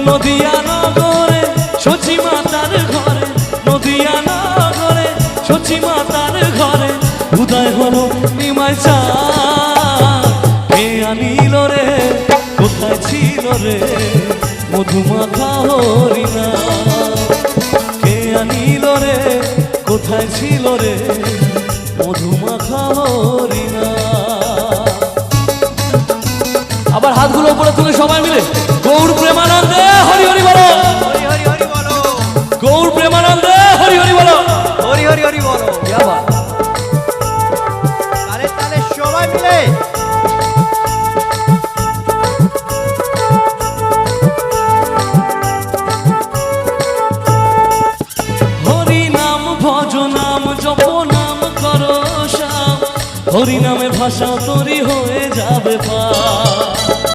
নদিয়া নগরে সচি মাতার ঘরে, নদিয়া নগরে সচি মাতার ঘরে উদয় হলো নিমাই চাঁদ। কে আনিল রে, কোথায় ছিল রে মধুমাখা হরিনাম? কে আনিল রে, কোথায় ছিল রে মধুমাখা হরিনাম? আবার হাতগুলো উপরে তুলে সবাই মিলে গৌর প্রেমানন্দে হরি হরি বলো, হরি হরি হরি বলো, গৌর প্রেমানন্দে হরি হরি বলো, হরি হরি হরি বলো। আবার তালে তালে সবাই মিলে হরি নাম ভজ নাম জপ নাম করো শ্যাম, হরি নামে ভাষা তরি হয়ে যাবে পা।